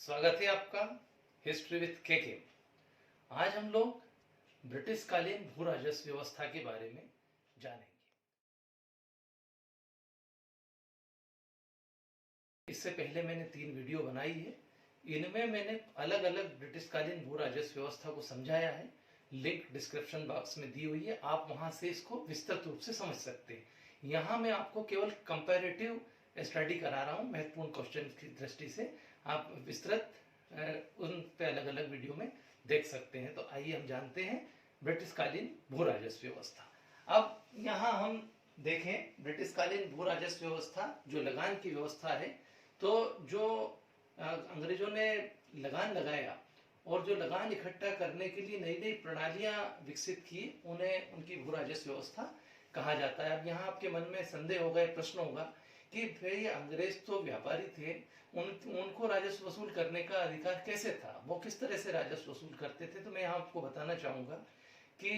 स्वागत है आपका हिस्ट्री विथ के। आज हम लोग ब्रिटिश कालीन भू राजस्व व्यवस्था के बारे में जानेंगे। इससे पहले मैंने 3 वीडियो बनाई है। इनमें मैंने अलग अलग ब्रिटिश कालीन भू राजस्व व्यवस्था को समझाया है। लिंक डिस्क्रिप्शन बॉक्स में दी हुई है, आप वहां से इसको विस्तृत रूप से समझ सकते हैं। यहाँ मैं आपको केवल कंपैरेटिव स्टडी करा रहा हूँ महत्वपूर्ण क्वेश्चन की दृष्टि से। आप विस्तृत उन पे अलग अलग वीडियो में देख सकते हैं। तो आइए हम जानते हैं ब्रिटिश कालीन भू राजस्व व्यवस्था। अब यहाँ हम देखें ब्रिटिश कालीन भू राजस्व व्यवस्था जो लगान की व्यवस्था है। तो जो अंग्रेजों ने लगान लगाया और जो लगान इकट्ठा करने के लिए नई नई प्रणालियां विकसित की, उन्हें उनकी भू राजस्व व्यवस्था कहा जाता है। अब यहाँ आपके मन में संदेह होगा, प्रश्न होगा कि भाई अंग्रेज तो व्यापारी थे, उनको राजस्व वसूल करने का अधिकार कैसे था, वो किस तरह से राजस्व वसूल करते थे। तो मैं यहाँ आपको बताना चाहूंगा कि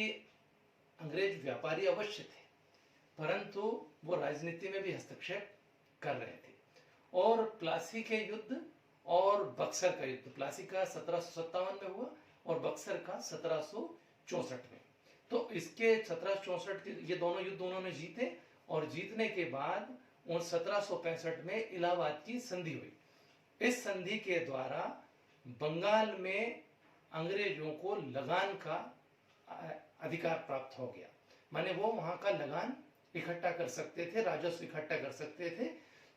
अंग्रेज व्यापारी अवश्य थे, परंतु वो राजनीति में भी हस्तक्षेप कर रहे थे। और प्लासी के युद्ध और बक्सर का युद्ध, प्लासी का 1757 में हुआ और बक्सर का 1764 में। तो इसके 1764 के ये दोनों युद्ध उन्होंने जीते और जीतने के बाद 1765 में इलाहाबाद की संधि हुई। इस संधि के द्वारा बंगाल में अंग्रेजों को लगान का अधिकार प्राप्त हो गया, माने वो वहां का लगान इकट्ठा कर सकते थे, राजस्व इकट्ठा कर सकते थे।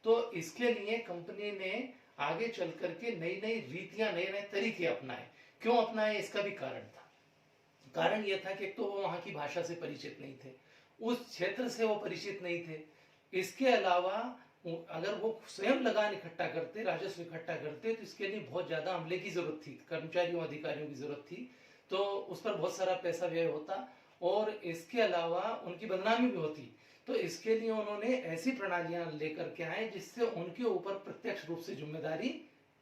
तो इसके लिए कंपनी ने आगे चल करके नई नई रीतियां, नए नए तरीके अपनाए। क्यों अपनाए, इसका भी कारण था। कारण यह था कि एक तो वो वहां की भाषा से परिचित नहीं थे, उस क्षेत्र से वो परिचित नहीं थे। इसके अलावा अगर वो स्वयं लगान इकट्ठा करते, राजस्व इकट्ठा करते, तो इसके लिए बहुत ज्यादा अमले की जरूरत थी, कर्मचारियों अधिकारियों की जरूरत थी। तो उस पर बहुत सारा पैसा व्यय होता और इसके अलावा उनकी बदनामी भी होती। तो इसके लिए उन्होंने ऐसी प्रणालियां लेकर के आए जिससे उनके ऊपर प्रत्यक्ष रूप से जिम्मेदारी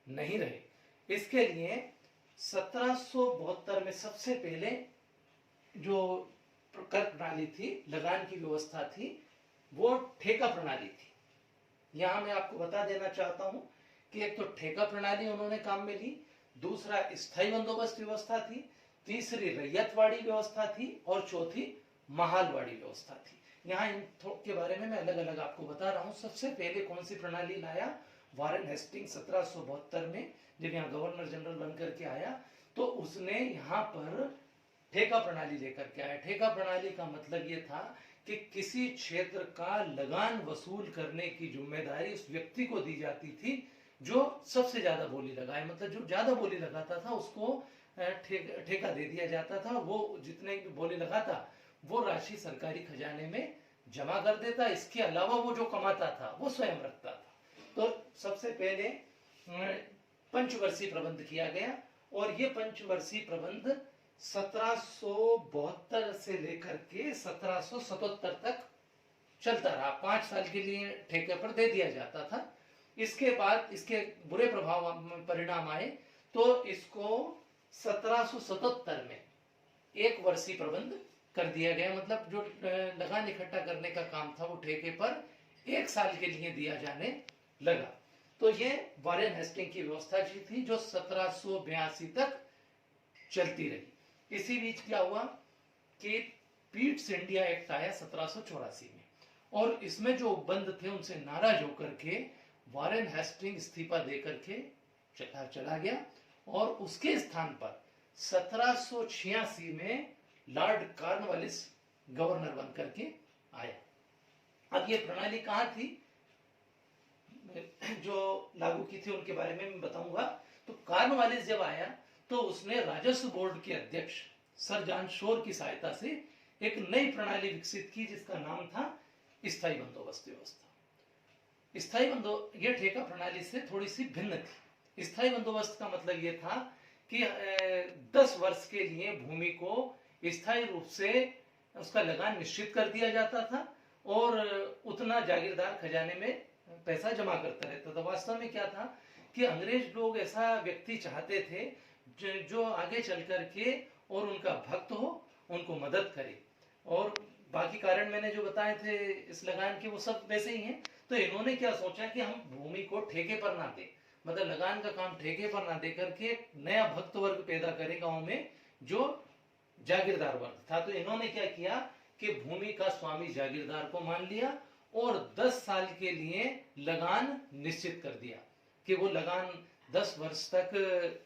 नहीं रहे। इसके लिए 1772 में सबसे पहले जो कर प्रणाली थी, लगान की व्यवस्था थी, वो ठेका प्रणाली थी। यहां मैं आपको बता देना चाहता हूं कि एक तो ठेका प्रणाली उन्होंने काम में ली, दूसरा स्थायी बंदोबस्त व्यवस्था थी, तीसरी रैयतवाड़ी व्यवस्था थी और चौथी महालवाड़ी व्यवस्था थी। यहाँ इन के बारे में मैं अलग अलग आपको बता रहा हूँ। सबसे पहले कौन सी प्रणाली लाया, वारेन हेस्टिंग 1772 में जब यहाँ गवर्नर जनरल बनकर के आया, तो उसने यहाँ पर ठेका प्रणाली लेकर के आया। ठेका प्रणाली का मतलब ये था कि किसी क्षेत्र का लगान वसूल करने की जिम्मेदारी उस व्यक्ति को दी जाती थी जो सबसे ज्यादा बोली लगाए, मतलब जो ज्यादा बोली लगाता था उसको ठेका दे दिया जाता था। वो जितने भी बोली लगाता वो राशि सरकारी खजाने में जमा कर देता। इसके अलावा वो जो कमाता था वो स्वयं रखता था। तो सबसे पहले पंचवर्षीय प्रबंध किया गया और ये पंचवर्षीय प्रबंध 1772 से लेकर के 1777 तक चलता रहा। 5 साल के लिए ठेके पर दे दिया जाता था। इसके बाद इसके बुरे प्रभाव परिणाम आए, तो इसको 1777 में 1 वर्षीय प्रबंध कर दिया गया। मतलब जो लगान इकट्ठा करने का काम था वो ठेके पर 1 साल के लिए दिया जाने लगा। तो ये वारेन हेस्टिंग की व्यवस्था थी जो 1782 तक चलती रही। इसी बीच क्या हुआ कि पीट्स इंडिया एक्ट आया 1784 में और इसमें जो उपबंध थे उनसे नाराज होकर के वारेन हेस्टिंग इस्तीफा देकर के चला गया और उसके स्थान पर 1786 में लॉर्ड कॉर्नवालिस गवर्नर बनकर के आया। अब ये प्रणाली कहां थी जो लागू की थी उनके बारे में मैं बताऊंगा। तो कॉर्नवालिस जब आया तो उसने राजस्व बोर्ड के अध्यक्ष सर जॉन शोर की सहायता से एक नई प्रणाली विकसित की जिसका नाम था स्थायी बंदोबस्त व्यवस्था। ये ठेका प्रणाली से थोड़ी सी भिन्न थी। स्थायी बंदोबस्त का मतलब ये था कि 10 वर्ष के लिए भूमि को स्थायी रूप से उसका लगान निश्चित कर दिया जाता था और उतना जागीरदार खजाने में पैसा जमा करता रहता था। वास्तव में क्या था कि अंग्रेज लोग ऐसा व्यक्ति चाहते थे जो आगे चल करके और उनका भक्त हो, उनको मदद करे। और बाकी कारण मैंने जो बताए थे इस लगान के वो सब वैसे ही हैं। तो इन्होंने क्या सोचा कि हम भूमि को ठेके पर ना दें, मतलब लगान का काम ठेके पर ना देकर के नया भक्त वर्ग पैदा करे गांव में, जो जागीरदार वर्ग था। तो इन्होंने क्या किया कि भूमि का स्वामी जागीरदार को मान लिया और 10 साल के लिए लगान निश्चित कर दिया कि वो लगान 10 वर्ष तक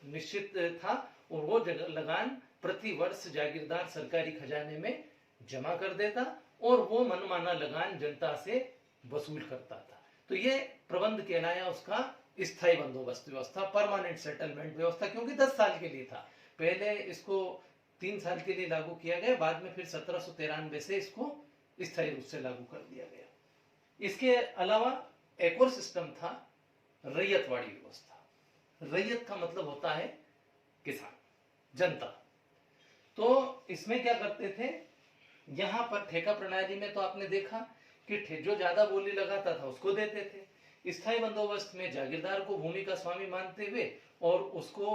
निश्चित था और वो लगान प्रति वर्ष जागीरदार सरकारी खजाने में जमा कर देता और वो मनमाना लगान जनता से वसूल करता था। तो ये प्रबंध कहलाया उसका स्थायी बंदोबस्त व्यवस्था, परमानेंट सेटलमेंट व्यवस्था, क्योंकि 10 साल के लिए था। पहले इसको 3 साल के लिए लागू किया गया, बाद में फिर 1793 से इसको स्थायी रूप से लागू कर दिया गया। इसके अलावा एक और सिस्टम था रैयतवाड़ी व्यवस्था। रैयत का मतलब होता है किसान, जनता। तो इसमें क्या करते थे, यहां पर ठेका प्रणाली में तो आपने देखा कि जो ज्यादा बोली लगाता था उसको देते थे। स्थायी बंदोबस्त में जागीरदार को भूमि का स्वामी मानते हुए और उसको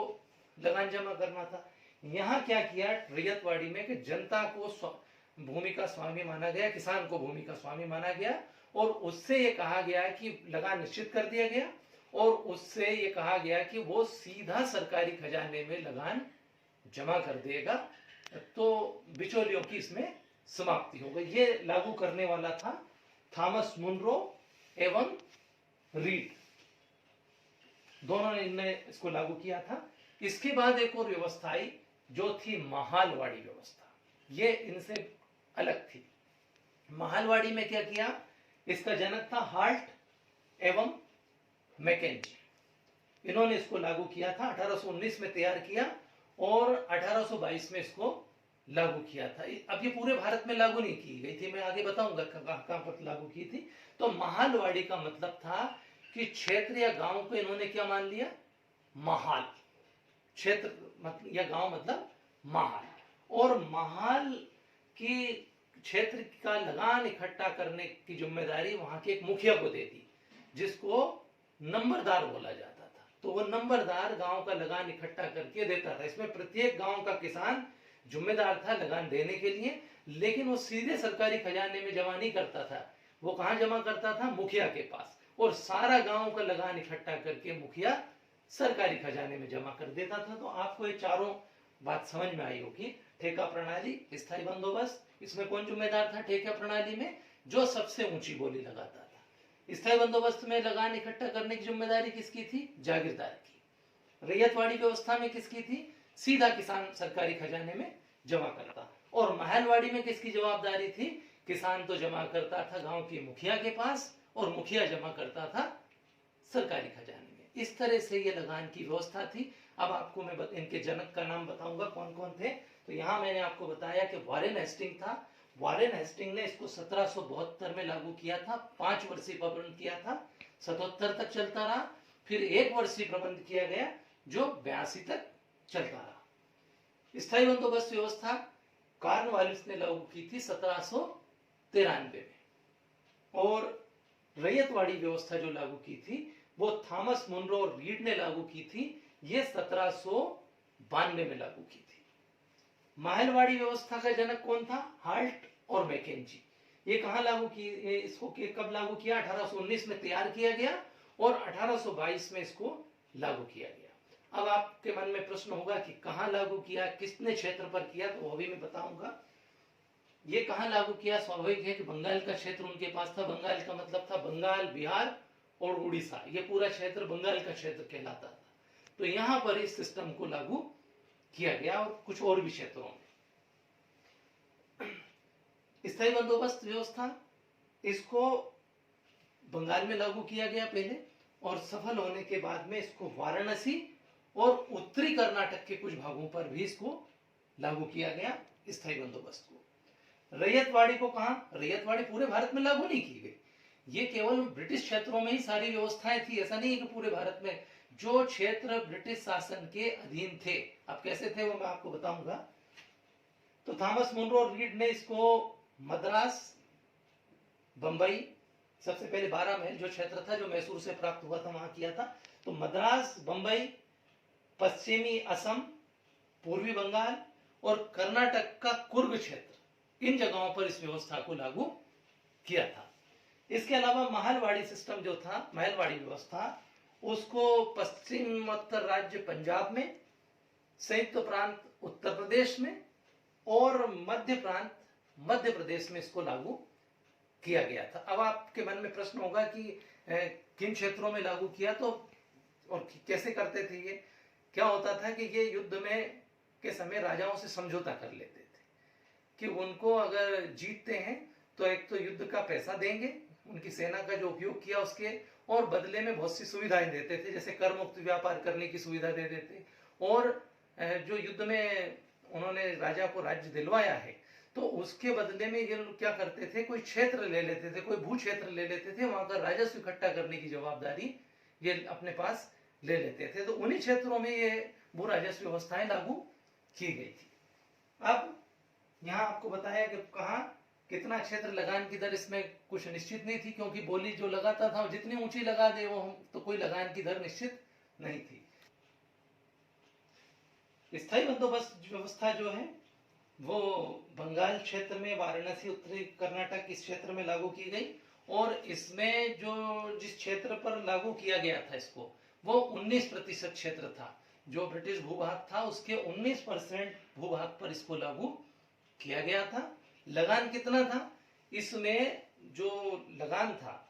लगान जमा करना था। यहाँ क्या किया रैयतवाड़ी में कि जनता को भूमि का स्वामी माना गया, किसान को भूमि का स्वामी माना गया और उससे ये कहा गया कि लगान निश्चित कर दिया गया और उससे ये कहा गया कि वो सीधा सरकारी खजाने में लगान जमा कर देगा। तो बिचौलियों की इसमें समाप्ति हो गई। ये लागू करने वाला था थॉमस मुनरो एवं रीड, दोनों ने इसको लागू किया था। इसके बाद एक और व्यवस्था आई जो थी महालवाड़ी व्यवस्था। ये इनसे अलग थी। महालवाड़ी में क्या किया, इसका जनक था हाल्ट एवं मैकेंजी। इन्होंने इसको लागू किया था, 1819 में तैयार किया और 1822 में इसको लागू किया था। अब ये पूरे भारत में लागू नहीं की गई थी, मैं आगे बताऊंगा कहां पर लागू की थी। तो महालवाड़ी का मतलब था कि क्षेत्र या गांव को इन्होंने क्या मान लिया, महाल। क्षेत्र या गांव मतलब महाल, और महाल की क्षेत्र का लगान इकट्ठा करने की जिम्मेदारी वहां के एक मुखिया को दे दी, जिसको नंबरदार बोला जाता था। तो वो नंबरदार गांव का लगान इकट्ठा करके देता था। इसमें प्रत्येक गांव का किसान जिम्मेदार था लगान देने के लिए, लेकिन वो सीधे सरकारी खजाने में जमा नहीं करता था। वो कहां जमा करता था, मुखिया के पास, और सारा गांव का लगान इकट्ठा करके मुखिया सरकारी खजाने में जमा कर देता था। तो आपको ये चारों बात समझ में आई होगी। ठेका प्रणाली, स्थायी बंदोबस्त, इसमें कौन जिम्मेदार था ठेका प्रणाली में, जो सबसे ऊंची बोली लगाता था। स्थायी बंदोबस्त में लगान इकट्ठा करने की जिम्मेदारी किसकी थी, जागीरदार की। रैयतवाड़ी व्यवस्था में किसकी थी, सीधा किसान सरकारी खजाने में जमा करता। और महलवाड़ी में किसकी जवाबदारी थी, किसान तो जमा करता था गांव के मुखिया के पास और मुखिया जमा करता था सरकारी खजाने में। इस तरह से ये लगान की व्यवस्था थी। अब आपको मैं इनके जनक का नाम बताऊंगा कौन कौन थे। तो यहाँ मैंने आपको बताया कि वॉरेन हेस्टिंग था। वॉरेन हेस्टिंग ने इसको 1772 में लागू किया था, 5 वर्षीय प्रबंध किया था, 77 तक चलता रहा। फिर 1 वर्षीय प्रबंध किया गया जो 82 तक चलता रहा। स्थायी बंदोबस्त व्यवस्था कॉर्नवालिस ने लागू की थी 1793 में, और रैयतवाड़ी व्यवस्था जो लागू की थी वो थॉमस मुनरो और रीड ने लागू की थी। ये 1792 में लागू की थी। महलवाड़ी व्यवस्था का जनक कौन था, हाल्ट और मैकेंजी। ये कहां लागू की, इसको कब लागू किया, 1819 में तैयार किया गया और 1822 में इसको लागू किया गया। अब आपके मन में प्रश्न होगा कि कहां लागू किया, किसने क्षेत्र पर किया, तो वो भी मैं बताऊंगा। ये कहां लागू किया, स्वाभाविक है कि बंगाल का क्षेत्र उनके पास था। बंगाल का मतलब था बंगाल, बिहार और उड़ीसा। ये पूरा क्षेत्र बंगाल का क्षेत्र कहलाता था। तो यहां पर इस सिस्टम को लागू किया गया और कुछ और भी क्षेत्रों में। स्थायी बंदोबस्त व्यवस्था, इसको बंगाल में लागू किया गया पहले, और सफल होने के बाद में इसको वाराणसी और उत्तरी कर्नाटक के कुछ भागों पर भी इसको लागू किया गया स्थायी बंदोबस्त को। रैयतवाड़ी को कहा, रैयतवाड़ी पूरे भारत में लागू नहीं की गई। ये केवल ब्रिटिश क्षेत्रों में ही सारी व्यवस्थाएं थी, ऐसा नहीं है कि पूरे भारत में। जो क्षेत्र ब्रिटिश शासन के अधीन थे, अब कैसे थे वो मैं आपको बताऊंगा। तो थॉमस मुनरो और रीड ने इसको मद्रास, बंबई, सबसे पहले 12 महल जो क्षेत्र था जो मैसूर से प्राप्त हुआ था वहां किया था। तो मद्रास, बंबई, पश्चिमी असम, पूर्वी बंगाल और कर्नाटक का कुर्ग क्षेत्र, इन जगहों पर इस व्यवस्था को लागू किया था। इसके अलावा महलवाड़ी सिस्टम जो था, महलवाड़ी व्यवस्था, उसको पश्चिमोत्तर राज्य पंजाब में, संयुक्त प्रांत उत्तर प्रदेश में और मध्य प्रांत मध्य प्रदेश में इसको लागू किया गया था। अब आपके मन में प्रश्न होगा कि किन क्षेत्रों में लागू किया तो और कैसे करते थे ये। क्या होता था कि ये युद्ध में के समय राजाओं से समझौता कर लेते थे कि उनको अगर जीतते हैं तो एक तो युद्ध का पैसा देंगे, उनकी सेना का जो उपयोग किया उसके, और बदले में बहुत सी सुविधाएं देते थे, जैसे कर मुक्त व्यापार करने की सुविधा दे देते। और जो युद्ध में उन्होंने राजा को राज्य दिलवाया है तो उसके बदले में ये लोग क्या करते थे, कोई क्षेत्र ले लेते थे, कोई भू क्षेत्र ले लेते थे, वहां का राजस्व इकट्ठा करने की जवाबदारी ये अपने पास ले लेते थे। तो उन्हीं क्षेत्रों में ये भू राजस्व व्यवस्थाएं लागू की गई थी। अब यहाँ आपको बताया कि कहा कितना क्षेत्र लगान की दर, इसमें कुछ निश्चित नहीं थी, क्योंकि बोली जो लगाता था जितनी ऊंची लगा दे वो, तो कोई लगान की दर निश्चित नहीं थी। स्थायी बंदोबस्त व्यवस्था जो है वो बंगाल क्षेत्र में, वाराणसी, उत्तरी कर्नाटक इस क्षेत्र में लागू की गई। और इसमें जो जिस क्षेत्र पर लागू किया गया था इसको, वो 19% क्षेत्र था। जो ब्रिटिश भूभाग था उसके 19% भूभाग पर इसको लागू किया गया था। लगान कितना था, इसमें जो लगान था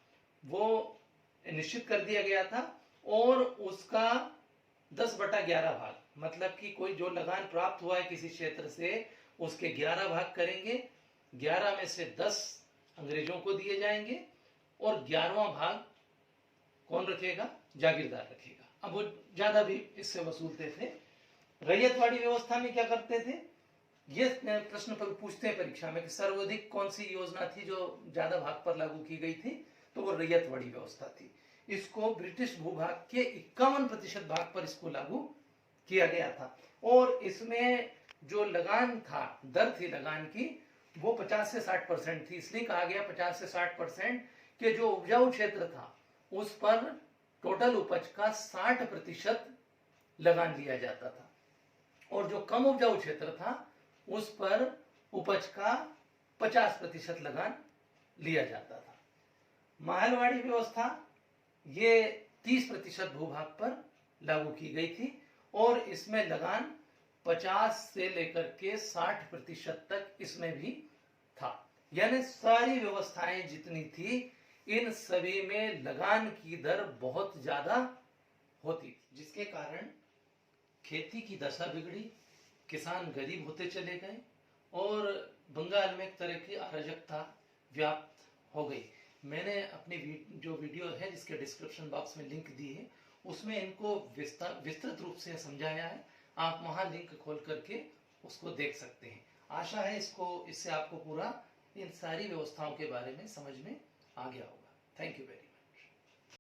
वो निश्चित कर दिया गया था और उसका 10/11 भाग, मतलब कि कोई जो लगान प्राप्त हुआ है किसी क्षेत्र से उसके 11 भाग करेंगे, 11 में से 10 अंग्रेजों को दिए जाएंगे और 11वां भाग कौन रखेगा, जागीरदार रखेगा। अब वो ज्यादा भी इससे वसूलते थे। रैयतवाड़ी व्यवस्था में क्या करते थे, ये प्रश्न पर पूछते हैं परीक्षा में कि सर्वाधिक कौन सी योजना थी जो ज्यादा भाग पर लागू की गई थी, तो वो रैयतवाड़ी व्यवस्था थी। इसको ब्रिटिश भूभाग के 51% भाग पर इसको लागू किया गया था। और इसमें जो लगान था, दर थी लगान की, वो 50 से 60% थी। इसलिए कहा गया 50 से 60% के जो उपजाऊ क्षेत्र था उस पर टोटल उपज का 60% लगान लिया जाता था, और जो कम उपजाऊ क्षेत्र था उस पर उपज का 50% लगान लिया जाता था। महलवाड़ी व्यवस्था ये 30% भूभाग पर लागू की गई थी और इसमें लगान 50 से लेकर के 60% तक इसमें भी था। यानी सारी व्यवस्थाएं जितनी थी इन सभी में लगान की दर बहुत ज्यादा होती थी, जिसके कारण खेती की दशा बिगड़ी, किसान गरीब होते चले गए और बंगाल में एक तरह की अराजकता व्याप्त हो गई। मैंने अपनी जो वीडियो है जिसके डिस्क्रिप्शन बॉक्स में लिंक दी है उसमें इनको विस्तृत रूप से समझाया है। आप वहां लिंक खोल करके उसको देख सकते हैं। आशा है इससे आपको पूरा इन सारी व्यवस्थाओं के बारे में समझ में आ गया होगा। Thank you very much.